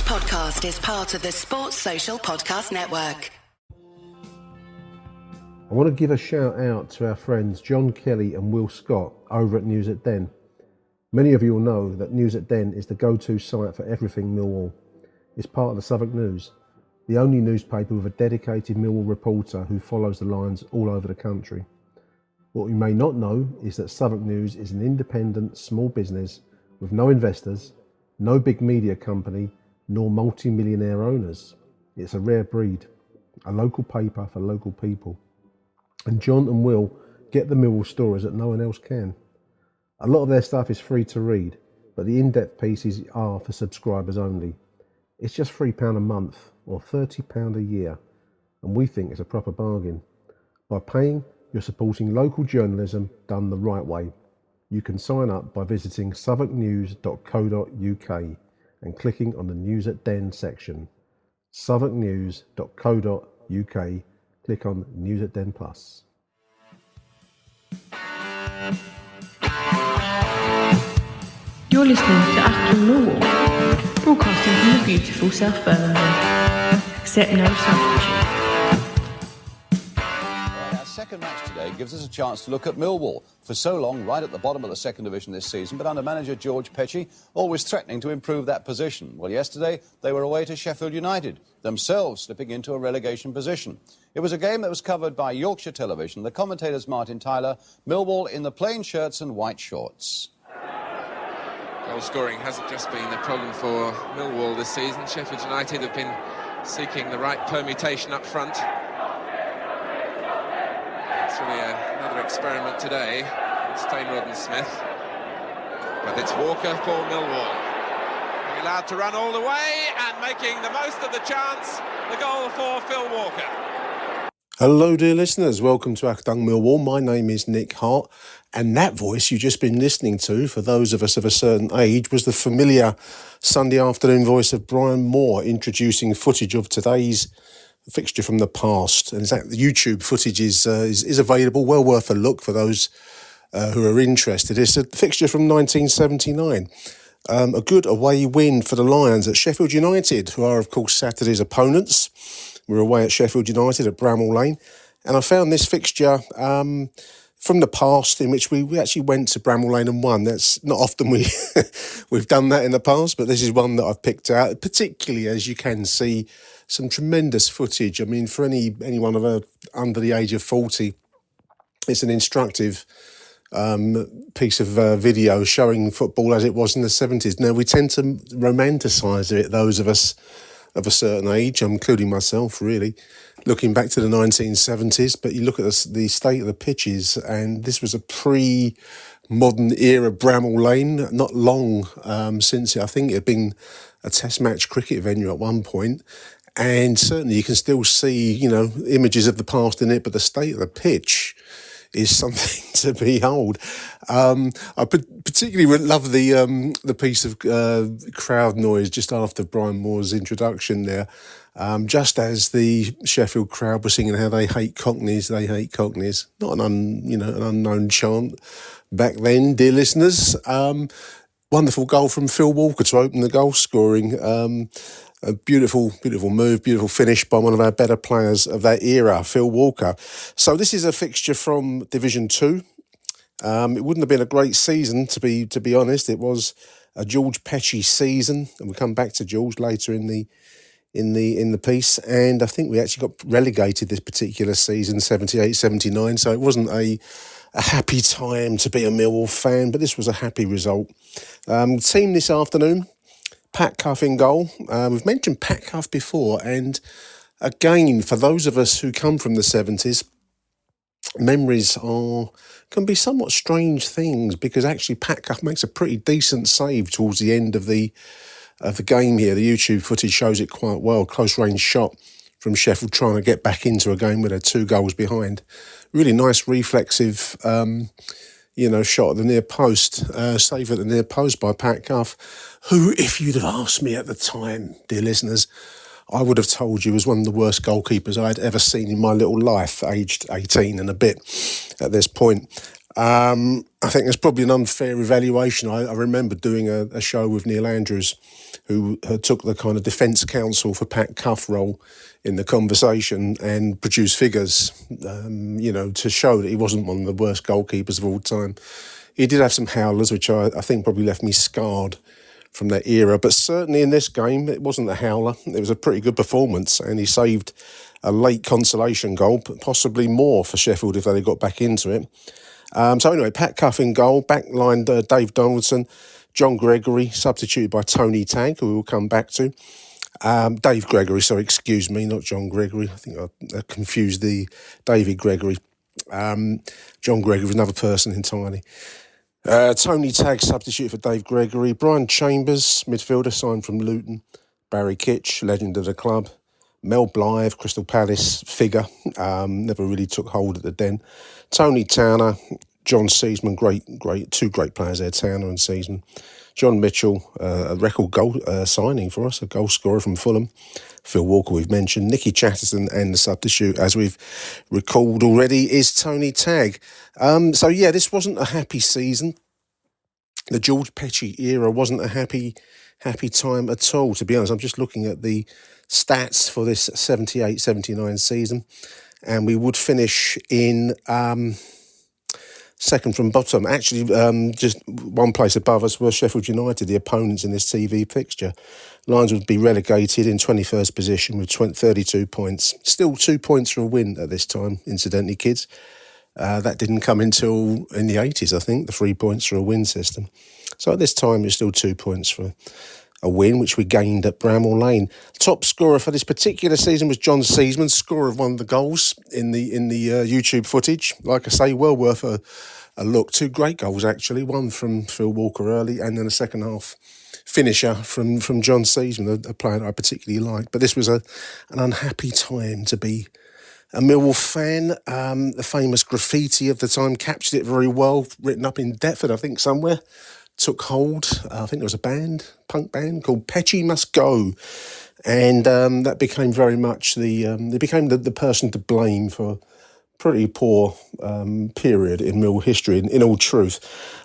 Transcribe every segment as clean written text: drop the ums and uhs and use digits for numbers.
podcast is part of the Sports Social Podcast Network. I want to give a shout out to our friends John Kelly and Will Scott over at News at Den. Many of you will know that News at Den is the go-to site for everything Millwall. It's part of the Southwark News, the only newspaper with a dedicated Millwall reporter who follows the Lions all over the country. What you may not know is that Southwark News is an independent small business with no investors, no big media company, nor multi-millionaire owners. It's a rare breed, a local paper for local people. And John and Will get the Millwall stories that no one else can. A lot of their stuff is free to read, but the in-depth pieces are for subscribers only. It's just £3 a month or £30 a year, and we think it's a proper bargain. By paying, you're supporting local journalism done the right way. You can sign up by visiting southwarknews.co.uk and clicking on the News at Den section. southwarknews.co.uk, click on News at Den Plus. You're listening to Achtung Millwall, broadcasting from the beautiful South Birmingham. Accept no substitute. Our second match today gives us a chance to look at Millwall. For so long, right at the bottom of the second division this season, but under manager George Petchey, always threatening to improve that position. Well, yesterday, they were away to Sheffield United, themselves slipping into a relegation position. It was a game that was covered by Yorkshire Television. The commentators Martin Tyler, Millwall in the plain shirts and white shorts. Goal scoring hasn't just been the problem for Millwall this season. Sheffield United have been seeking the right permutation up front. It's really another experiment today. It's Stainrod and Smith. But it's Walker for Millwall. Being allowed to run all the way and making the most of the chance. The goal for Phil Walker. Hello dear listeners, welcome to Achtung Millwall. My name is Nick Hart, and that voice you've just been listening to, for those of us of a certain age, was the familiar Sunday afternoon voice of Brian Moore, introducing footage of today's fixture from the past. And the YouTube footage is available, well worth a look for those who are interested. It's a fixture from 1979. A good away win for the Lions at Sheffield United, who are of course Saturday's opponents. We're away at Sheffield United at Bramall Lane, and I found this fixture from the past in which we actually went to Bramall Lane and won. That's not often we've done that in the past, but this is one that I've picked out, particularly as you can see some tremendous footage. I mean, for anyone under the age of 40, it's an instructive piece of video showing football as it was in the 70s. Now, we tend to romanticise it, those of us of a certain age, including myself, really, looking back to the 1970s. But you look at the state of the pitches, and this was a pre-modern era Bramall Lane, not long since I think it had been a test match cricket venue at one point. And certainly you can still see, images of the past in it, but the state of the pitch is something to behold. I particularly love the piece of crowd noise just after Brian Moore's introduction there, just as the Sheffield crowd were singing how they hate Cockneys, they hate Cockneys. Not an unknown chant back then, dear listeners. Wonderful goal from Phil Walker to open the goal scoring. A beautiful move, beautiful finish by one of our better players of that era, Phil Walker. So this is a fixture from Division 2. It wouldn't have been a great season, to be honest. It was a George Petchey season, and we'll come back to George later in the piece. And I think we actually got relegated this particular season, 78-79. So it wasn't a happy time to be a Millwall fan, but this was a happy result. Team this afternoon: Pat Cuff in goal. We've mentioned Pat Cuff before, and again, for those of us who come from the 70s, memories can be somewhat strange things, because actually Pat Cuff makes a pretty decent save towards the end of the game here. The YouTube footage shows it quite well. Close range shot from Sheffield trying to get back into a game where they're 2 goals behind. Really nice reflexive shot at the near post, save at the near post by Pat Cuff, who, if you'd have asked me at the time, dear listeners, I would have told you was one of the worst goalkeepers I'd ever seen in my little life, aged 18 and a bit at this point. I think there's probably an unfair evaluation. I remember doing a show with Neil Andrews, who took the kind of defence counsel for Pat Cuff role in the conversation and produced figures, to show that he wasn't one of the worst goalkeepers of all time. He did have some howlers, which I think probably left me scarred from that era. But certainly in this game, it wasn't a howler. It was a pretty good performance, and he saved a late consolation goal, but possibly more for Sheffield if they got back into it. So anyway, Pat Cuff in goal, backline Dave Donaldson, John Gregory, substituted by Tony Tagg, who we'll come back to. Dave Gregory, sorry, excuse me, not John Gregory. I think I confused the David Gregory. John Gregory was another person entirely. Tony Tagg, substitute for Dave Gregory. Brian Chambers, midfielder, signed from Luton. Barry Kitch, legend of the club. Mel Blythe, Crystal Palace figure, never really took hold at the Den. Tony Towner, John Seaman, two great players there, Towner and Seaman. John Mitchell, a record goal signing for us, a goal scorer from Fulham. Phil Walker, we've mentioned. Nicky Chatterton, and the substitute, as we've recalled already, is Tony Tagg. This wasn't a happy season. The George Petchey era wasn't a happy time at all, to be honest. I'm just looking at the stats for this 78-79 season, and we would finish in second from bottom. Actually, just one place above us were Sheffield United, the opponents in this TV fixture. Lions would be relegated in 21st position with 32 points. Still 2 points for a win at this time, incidentally, kids. That didn't come until in the 80s, I think, the 3 points for a win system. So at this time, it's still 2 points for a win, which we gained at Bramall Lane. Top scorer for this particular season was John Seaman, scorer of one of the goals in the YouTube footage. Like I say, well worth a look. Two great goals, actually. One from Phil Walker early, and then a second half finisher from John Seaman, a player that I particularly liked. But this was an unhappy time to be a Millwall fan. The famous graffiti of the time captured it very well, written up in Deptford, I think, somewhere. Took hold. I think there was a punk band called Petchey Must Go, and that became very much they became the person to blame for pretty poor period in Millwall history. In all truth,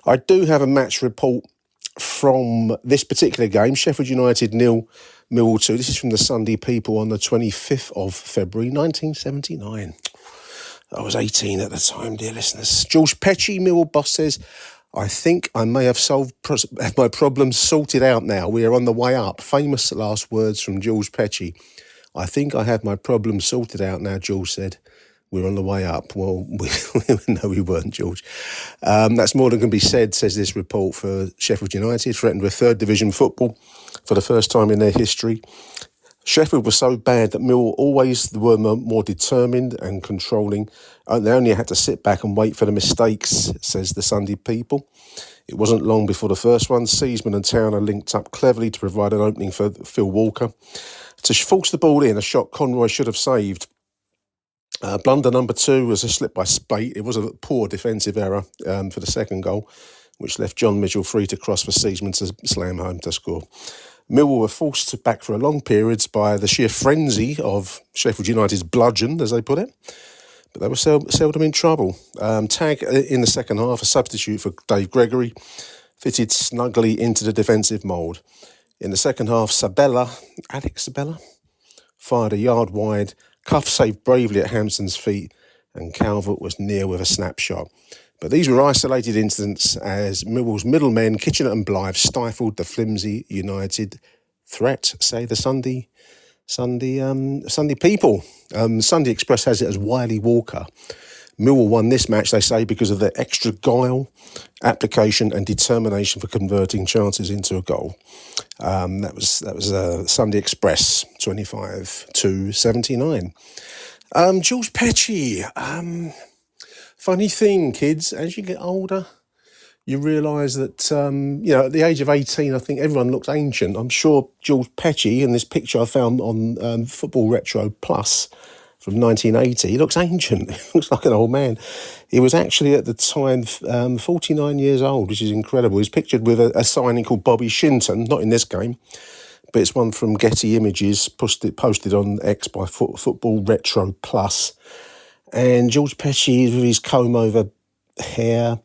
I do have a match report from this particular game: Sheffield United 0, Millwall 2. This is from the Sunday People on the 25th of February 1979. I was 18 at the time, dear listeners. George Petchey, Millwall boss, says, "I think I may have have my problems sorted out now. We are on the way up." Famous last words from George Petchey. "I think I have my problems sorted out now," George said. "We're on the way up." Well, no, we weren't, George. That's more than can be said, says this report, for Sheffield United, threatened with third division football for the first time in their history. Sheffield was so bad that Millwall always were more determined and controlling. They only had to sit back and wait for the mistakes, says the Sunday People. It wasn't long before the first one. Seaman and Towner linked up cleverly to provide an opening for Phil Walker to force the ball in, a shot Conroy should have saved. Blunder number 2 was a slip by Spate. It was a poor defensive error for the second goal, which left John Mitchell free to cross for Seaman to slam home to score. Millwall were forced back for a long periods by the sheer frenzy of Sheffield United's bludgeon, as they put it. But they were seldom in trouble. Tagg in the second half, a substitute for Dave Gregory, fitted snugly into the defensive mould. In the second half, Alex Sabella, fired a yard wide. Cuff saved bravely at Hampson's feet, and Calvert was near with a snapshot. But these were isolated incidents as Millwall's middlemen, Kitchener and Blythe, stifled the flimsy United threat, say the Sunday People. Sunday Express has it as Wiley Walker. Millwall won this match, they say, because of their extra guile, application and determination for converting chances into a goal. That was Sunday Express, 25-79. George Petchey. Funny thing, kids, as you get older, you realise that, at the age of 18, I think everyone looks ancient. I'm sure George Petchey, in this picture I found on Football Retro Plus from 1980, he looks ancient. He looks like an old man. He was actually at the time 49 years old, which is incredible. He's pictured with a signing called Bobby Shinton, not in this game, but it's one from Getty Images, posted on X by Football Retro Plus. And George Petchey, with his comb over hair.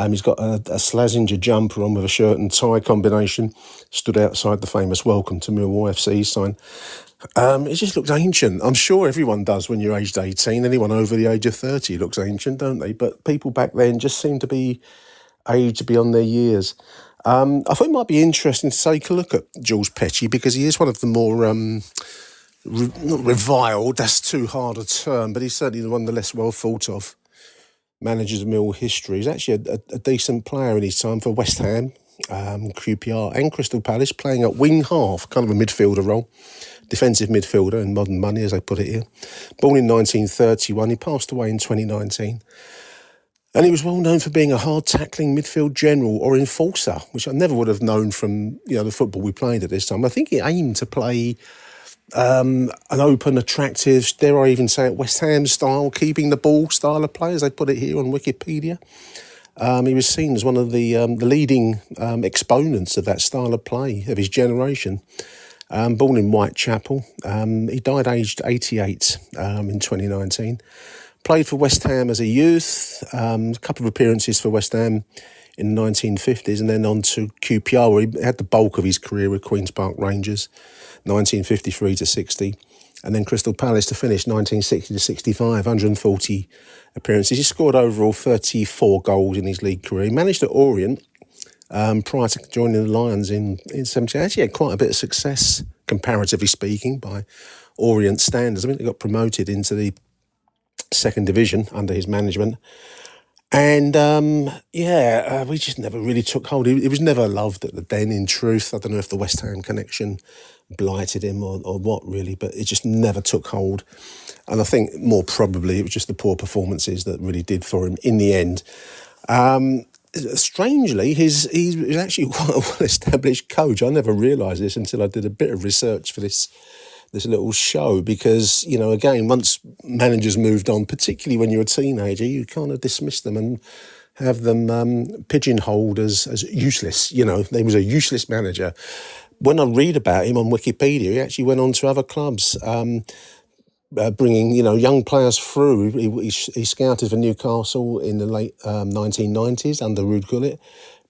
He's got a Slazenger jumper on with a shirt and tie combination. Stood outside the famous Welcome to Millwall FC sign. It just looks ancient. I'm sure everyone does when you're aged 18. Anyone over the age of 30 looks ancient, don't they? But people back then just seem to be aged beyond their years. I thought it might be interesting to take a look at George Petchey because he is one of the more, not reviled, that's too hard a term, but he's certainly one of the less well thought of managers of Millwall history. He's actually a decent player in his time for West Ham, QPR and Crystal Palace, playing at wing half, kind of a midfielder role. Defensive midfielder in modern money, as they put it here. Born in 1931, he passed away in 2019. And he was well known for being a hard-tackling midfield general or enforcer, which I never would have known from the football we played at this time. I think he aimed to play an open, attractive, dare I even say it, West Ham style, keeping the ball style of play, as they put it here on Wikipedia. He was seen as one of the leading exponents of that style of play of his generation. Born in Whitechapel. He died aged 88 in 2019. Played for West Ham as a youth, a couple of appearances for West Ham in the 1950s, and then on to QPR, where he had the bulk of his career with Queen's Park Rangers, 1953 to 60, and then Crystal Palace to finish 1960 to 65, 140 appearances. He scored overall 34 goals in his league career. He managed at Orient prior to joining the Lions in 70. Actually had quite a bit of success, comparatively speaking, by Orient standards. I mean, they got promoted into the second division under his management. And, we just never really took hold. He was never loved at the Den, in truth. I don't know if the West Ham connection blighted him or what, really, but it just never took hold. And I think more probably it was just the poor performances that really did for him in the end. Strangely, he's actually quite a well-established coach. I never realised this until I did a bit of research for this little show because, again, once managers moved on, particularly when you're a teenager, you kind of dismiss them and have them pigeonholed as useless. He was a useless manager. When I read about him on Wikipedia, he actually went on to other clubs, bringing, young players through. He scouted for Newcastle in the late 1990s under Ruud Gullit,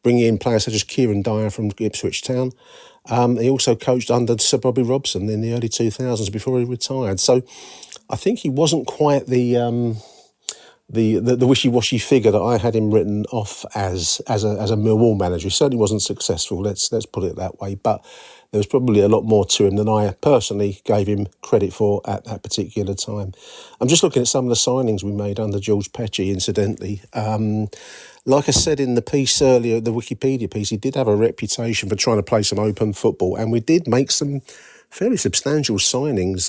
bringing in players such as Kieran Dyer from Ipswich Town. He also coached under Sir Bobby Robson in the early 2000s before he retired. So I think he wasn't quite the wishy-washy figure that I had him written off as a Millwall manager. He certainly wasn't successful, let's put it that way. But there was probably a lot more to him than I personally gave him credit for at that particular time. I'm just looking at some of the signings we made under George Petchey, incidentally. Like I said in the piece earlier, the Wikipedia piece, he did have a reputation for trying to play some open football, and we did make some fairly substantial signings.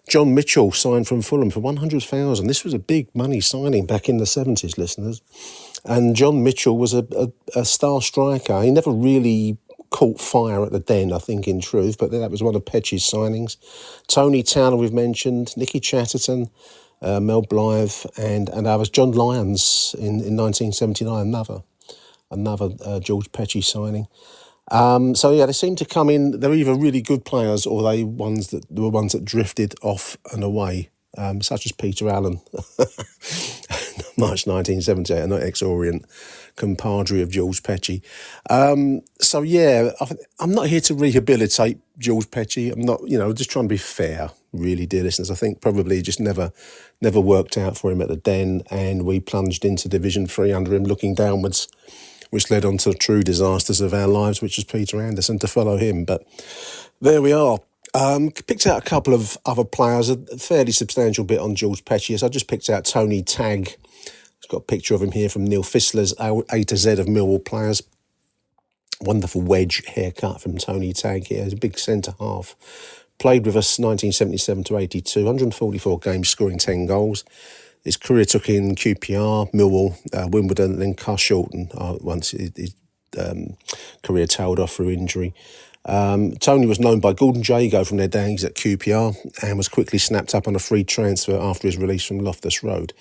John Mitchell signed from Fulham for $100,000. This was a big money signing back in the 70s, listeners. And John Mitchell was a star striker. He never really caught fire at the Den, I think, in truth, but that was one of Petchey's signings. Tony Towner, we've mentioned, Nicky Chatterton, Mel Blythe, and others. John Lyons in 1979, another George Petchey signing. They seem to come in. They're either really good players or they were ones that drifted off and away, such as Peter Allen, March 1978, an ex-Orient compadre of George Petchey. I'm not here to rehabilitate George Petchey. I'm not, just trying to be fair, really, dear listeners. I think probably it just never worked out for him at the Den, and we plunged into Division 3 under him, looking downwards, which led on to the true disasters of our lives, which was Peter Anderson to follow him. But there we are. Picked out a couple of other players, a fairly substantial bit on George Petchey. So I just picked out Tony Tagg. I've got a picture of him here from Neil Fissler's A to Z of Millwall players. Wonderful wedge haircut from Tony Tagg here. He's a big centre half. Played with us 1977 to 82, 144 games, scoring 10 goals. His career took in QPR, Millwall, Wimbledon, and then Carshalton once his career tailed off through injury. Tony was known by Gordon Jago from their days at QPR and was quickly snapped up on a free transfer after his release from Loftus Road.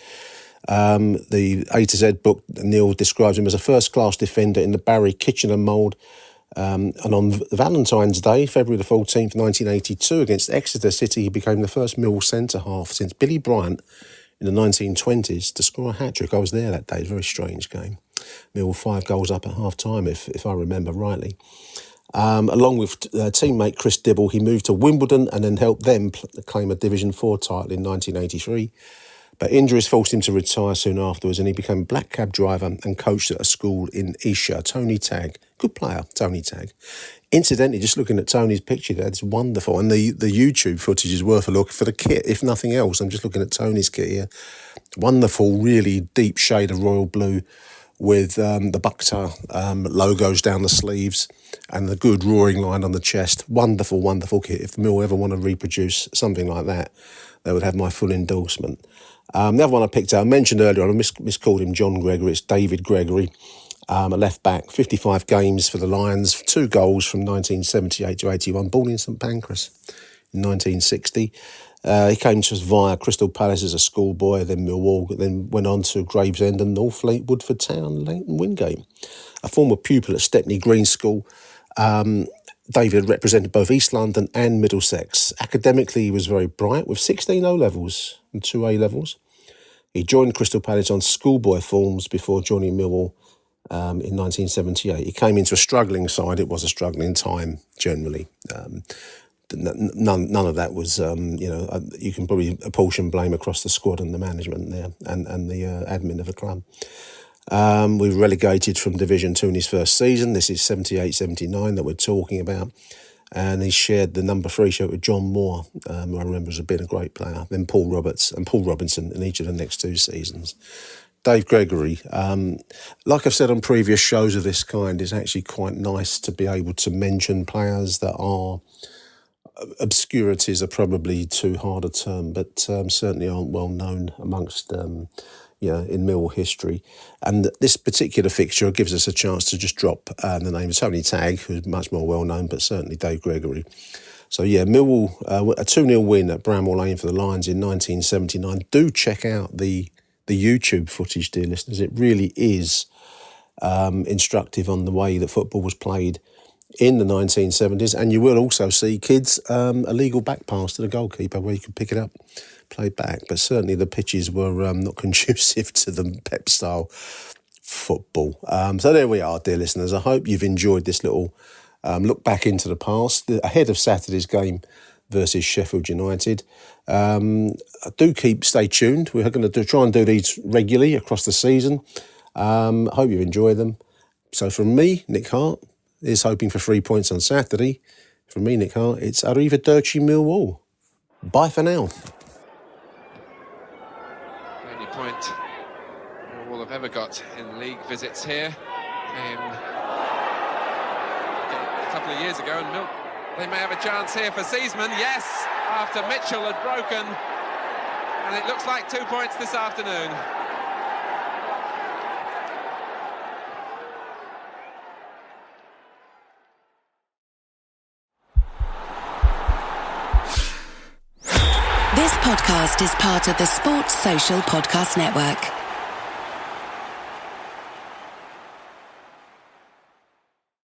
The A to Z book, Neil describes him as a first-class defender in the Barry Kitchener mould. And on Valentine's Day, February the 14th, 1982, against Exeter City, he became the first Millwall centre-half since Billy Bryant in the 1920s to score a hat-trick. I was there that day. It was a very strange game. Millwall 5 goals up at half-time, if I remember rightly. Along with teammate Chris Dibble, he moved to Wimbledon and then helped them claim a Division 4 title in 1983. But injuries forced him to retire soon afterwards, and he became a black cab driver and coached at a school in Esher. Tony Tagg, good player, Tony Tagg. Incidentally, just looking at Tony's picture there, it's wonderful. And the YouTube footage is worth a look for the kit, if nothing else. I'm just looking at Tony's kit here. Wonderful, really deep shade of royal blue with the Buckter logos down the sleeves and the good roaring line on the chest. Wonderful, wonderful kit. If Mill ever want to reproduce something like that, they would have my full endorsement. The other one I picked out, I mentioned earlier on, I miscalled him John Gregory, it's David Gregory, a left back, 55 games for the Lions, 2 goals from 1978 to 81, born in St Pancras in 1960. He came to us via Crystal Palace as a schoolboy, then Millwall, then went on to Gravesend and Northfleet, Woodford Town, Leighton Wingate. A former pupil at Stepney Green School, David represented both East London and Middlesex. Academically, he was very bright with 16 O-levels and 2 A-levels. He joined Crystal Palace on schoolboy forms before joining Millwall in 1978. He came into a struggling side. It was a struggling time generally. None of that was, you can probably apportion blame across the squad and the management there and the admin of the club. We were relegated from Division 2 in his first season. This is 78-79 that we're talking about. And he shared the number 3 shirt with John Moore, who I remember has been a great player. Then Paul Roberts and Paul Robinson in each of the next 2 seasons. Dave Gregory, like I've said on previous shows of this kind, it's actually quite nice to be able to mention players that are obscurities are probably too hard a term, but certainly aren't well known amongst in Millwall history. And this particular fixture gives us a chance to just drop the name of Tony Tagg, who's much more well known, but certainly Dave Gregory. So yeah, Millwall, a 2-0 win at Bramall Lane for the Lions in 1979. Do check out the YouTube footage, dear listeners. It really is instructive on the way that football was played in the 1970s, and you will also see kids a legal back pass to the goalkeeper where you could pick it up, play back. But certainly the pitches were not conducive to the Pep style football. So there we are, dear listeners. I hope you've enjoyed this little look back into the past ahead of Saturday's game versus Sheffield United. Stay tuned. We're going to try and do these regularly across the season. I hope you've enjoyed them. So from me, Nick Hart, is hoping for 3 points on Saturday. From me, Nick Hart, it's Arrivederci Millwall. Bye for now. The only point Millwall have ever got in league visits here came a couple of years ago, and they may have a chance here for Seasman. Yes, after Mitchell had broken, and it looks like 2 points this afternoon. This podcast is part of the Sports Social Podcast Network.